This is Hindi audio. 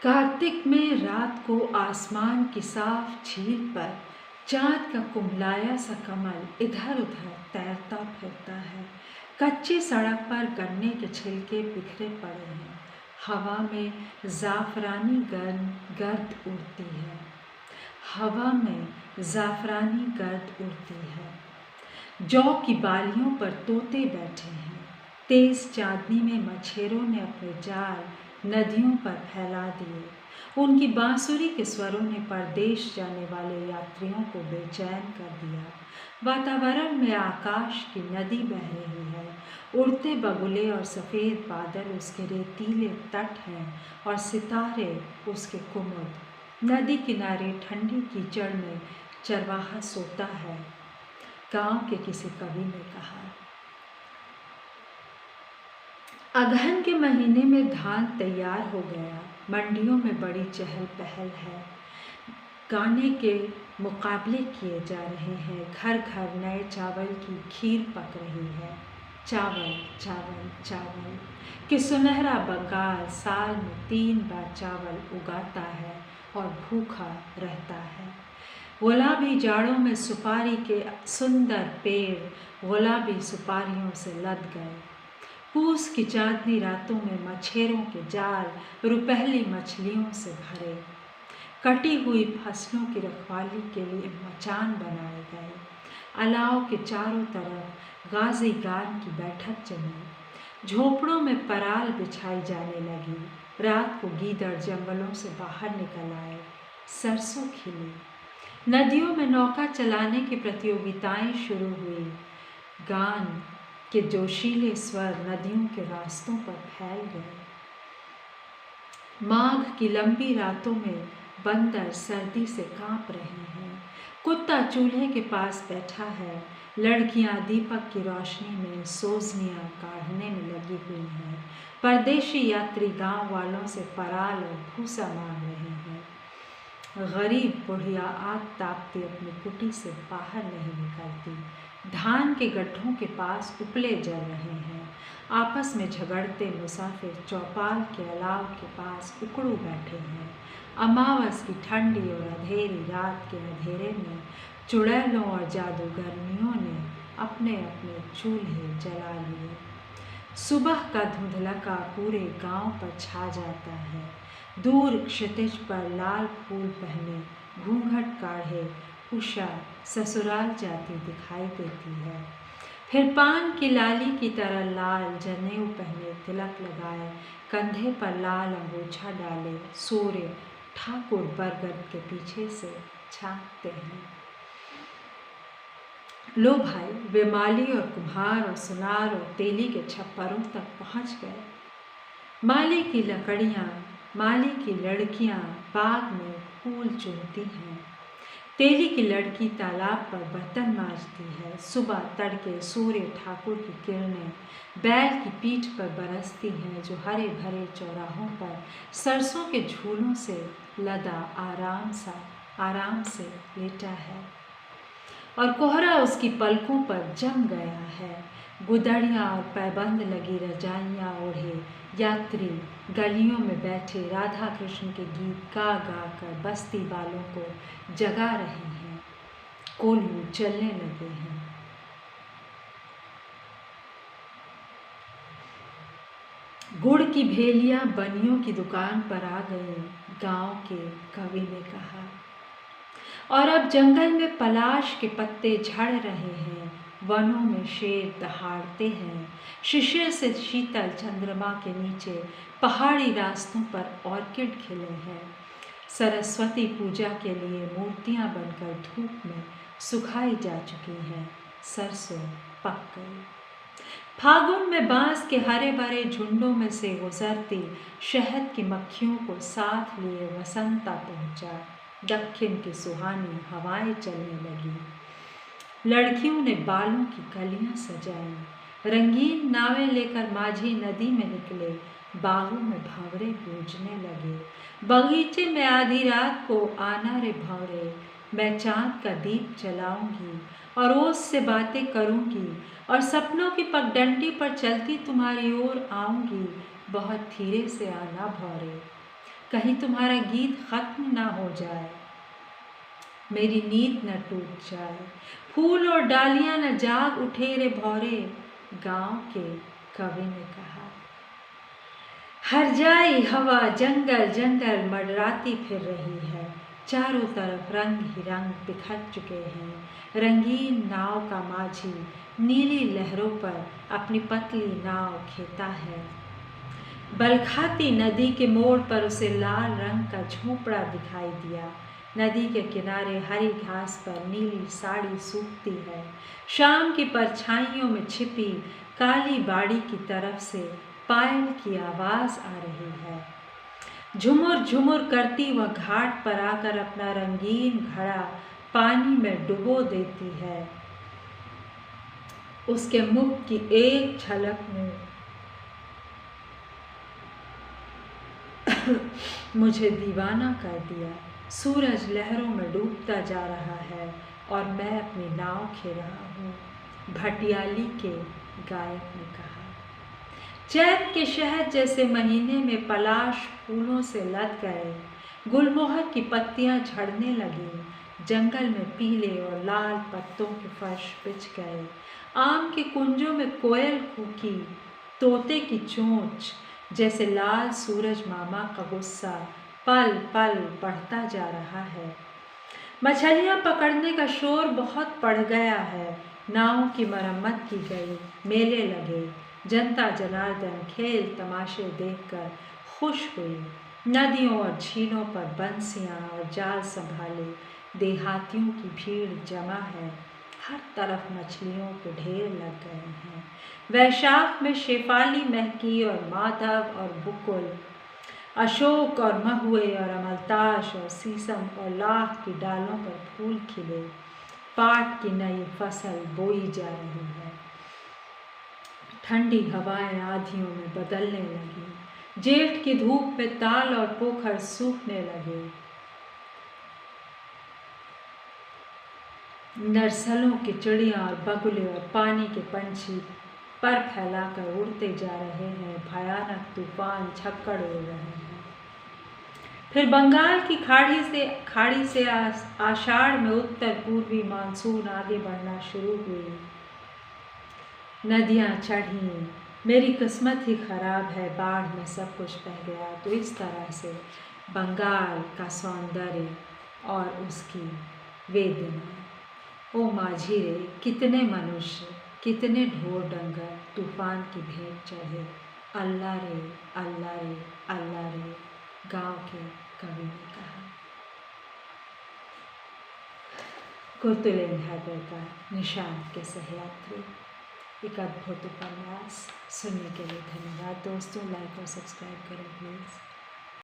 कार्तिक में रात को आसमान की साफ झील पर चाँद का कुम्हलाया सा कमल इधर उधर तैरता फिरता है। कच्ची सड़क पर गन्ने के छिलके बिखरे पड़े हैं। हवा में ज़ाफ़रानी गर्द उड़ती है। हवा में ज़ाफ़रानी गर्द उड़ती है। जौ की बालियों पर तोते बैठे हैं। तेज़ चाँदनी में मछेरों ने अपने जाल नदियों पर फैला दिए। उनकी बांसुरी के स्वरों ने परदेश जाने वाले यात्रियों को बेचैन कर दिया। वातावरण में आकाश की नदी बह रही है। उड़ते बगुले और सफ़ेद बादल उसके रेतीले तट हैं और सितारे उसके कुमुद। नदी किनारे ठंडी कीचड़ में चरवाहा सोता है। गांव के किसी कवि ने कहा। अगहन के महीने में धान तैयार हो गया। मंडियों में बड़ी चहल पहल है। गाने के मुकाबले किए जा रहे हैं। घर घर नए चावल की खीर पक रही है। चावल चावल चावल कि सुनहरा बंगाल साल में 3 बार चावल उगाता है और भूखा रहता है। गुलाबी जाड़ों में सुपारी के सुंदर पेड़ गुलाबी सुपारियों से लद गए। पूस की चांदनी रातों में मछेरों के जाल रुपहली मछलियों से भरे। कटी हुई फसलों की रखवाली के लिए मचान बनाए गए। अलाव के चारों तरफ गाजी गान की बैठक जमी। झोपड़ों में पराल बिछाई जाने लगी। रात को गीदड़ जंगलों से बाहर निकल आए। सरसों खिली। नदियों में नौका चलाने की प्रतियोगिताएं शुरू हुई। गान के जोशीले स्वर नदियों के रास्तों पर फैल गए। माघ की लंबी रातों में बंदर सर्दी से कांप रहे हैं। कुत्ता चूल्हे के पास बैठा है। लड़कियां दीपक की रोशनी में सोजनियां काढ़ने में लगी हुई हैं। परदेशी यात्री गांव वालों से पराल और भूसा मांग रहे हैं। गरीब बुढ़िया आग तापती अपनी कुटी से बाहर नहीं निकलती। धान के गड्ढों के पास उपले जल रहे हैं। आपस में झगड़ते मुसाफिर चौपाल के अलाव के पास उकड़ू बैठे हैं। अमावस की ठंडी और अंधेरी रात के अंधेरे में चुड़ैलों और जादूगरनियों ने अपने अपने चूल्हे जला लिए। सुबह का धुंधलका पूरे गांव पर छा जाता है। दूर क्षितिज पर लाल फूल पहने घूंघट काढ़े उषा ससुराल जाती दिखाई देती है। फिर पान की लाली की तरह लाल जनेऊ पहने तिलक लगाए कंधे पर लाल अंगोछा डाले सूर्य ठाकुर बरगद के पीछे से झांकते हैं। लो भाई, वे माली और कुम्हार और सुनार और तेली के छप्परों तक पहुंच गए। माली की लकड़ियां, माली की लड़कियां बाग में फूल चुनती हैं। तेली की लड़की तालाब पर बर्तन मांजती है। सुबह तड़के सूर्य ठाकुर की किरणें बैल की पीठ पर बरसती हैं जो हरे भरे चौराहों पर सरसों के झूलों से लदा आराम से लेटा है और कोहरा उसकी पलकों पर जम गया है। गुदड़ियाँ और पैबंद लगी रजाइयाँ ओढ़े यात्री गलियों में बैठे राधा कृष्ण के गीत गा गा कर बस्ती वालों को जगा रहे हैं। कोल्हू चलने लगे हैं। गुड़ की भेलियाँ बनियों की दुकान पर आ गई, गांव के कवि ने कहा। और अब जंगल में पलाश के पत्ते झड़ रहे हैं। वनों में शेर दहाड़ते हैं। शिशिर से शीतल चंद्रमा के नीचे पहाड़ी रास्तों पर ऑर्किड खिले हैं। सरस्वती पूजा के लिए मूर्तियां बनकर धूप में सुखाई जा चुकी हैं। सरसों पक गई। फागुन में बांस के हरे भरे झुंडों में से गुजरती शहद की मक्खियों को साथ लिए वसंता पहुंचा। दक्षिण की सुहानी हवाएं चलने लगी। लड़कियों ने बालों की कलियां सजाई। रंगीन नावें लेकर माझी नदी में निकले। बागों में भंवरे गूंजने लगे। बगीचे में आधी रात को आना रे भंवरे, मैं चांद का दीप जलाऊंगी और ओस से बातें करूंगी और सपनों की पगडंडी पर चलती तुम्हारी ओर आऊंगी। बहुत धीरे से आना भंवरे। कहीं तुम्हारा गीत खत्म ना हो जाए, मेरी नींद न टूट जाए, फूल और डालियां न जाग उठे रे भौरे, गांव के कवि ने कहा। हरजाई हवा जंगल जंगल मंडराती फिर रही है, चारों तरफ रंग ही रंग बिखर चुके हैं। रंगीन नाव का माझी नीली लहरों पर अपनी पतली नाव खेता है। बलखाती नदी के मोड़ पर उसे लाल रंग का झोंपड़ा दिखाई दिया। नदी के किनारे हरी घास पर नीली साड़ी सूखती है। शाम की परछाइयों में छिपी काली बाड़ी की तरफ से पायल की आवाज आ रही है। झुमुर झुमुर करती वह घाट पर आकर अपना रंगीन घड़ा पानी में डुबो देती है। उसके मुख की एक झलक ने मुझे दीवाना कर दिया। सूरज लहरों में डूबता जा रहा है और मैं अपनी नाव खे रहा हूँ, भटियाली के गायक ने कहा। चैत के शहद जैसे महीने में पलाश फूलों से लद गए, गुलमोहर की पत्तियां झड़ने लगीं, जंगल में पीले और लाल पत्तों के फर्श बिछ गए। आम के कुंजों में कोयल कूकी, तोते की चोंच जैसे लाल सूरज मामा का गुस्सा पल पल बढ़ता जा रहा है। मछलियां पकड़ने का शोर बहुत बढ़ गया है। नाव की मरम्मत की गई, मेले लगे। जनता जनार्दन खेल तमाशे देखकर खुश हुई। नदियों और झीलों पर बंसियां और जाल संभाले देहातियों की भीड़ जमा है। हर तरफ मछलियों के ढेर लग गए हैं। वैशाख में शेफाली महकी और माधव और बुकुल, अशोक और महुए और अमलताश और सीसम और लाख की डालों पर फूल खिले। पाट की नई फसल बोई जा रही है। ठंडी हवाएं आधियों में बदलने लगी। जेठ की धूप में ताल और पोखर सूखने लगे। नरसलों की चिड़िया और बगुले और पानी के पंछी पर फैलाकर उड़ते जा रहे हैं। भयानक तूफान छक्कड़ उड़ रहे हैं। फिर बंगाल की खाड़ी से आषाढ़ में उत्तर पूर्वी मानसून आगे बढ़ना शुरू हुई। नदियाँ चढ़ीं। मेरी किस्मत ही खराब है, बाढ़ में सब कुछ बह गया। तो इस तरह से बंगाल का सौंदर्य और उसकी वेदना। ओ माझी रे, कितने मनुष्य, कितने ढोर डंगर तूफान की भेंट चढ़े। अल्लाह रे अल्लाह रे अल्लाह रे, गांव के कवि ने कहा। कुतुल हैदर का निशांत के सहयात्री, एक अद्भुत उपन्यास। सुनने के लिए धन्यवाद दोस्तों। लाइक और सब्सक्राइब करें प्लीज़।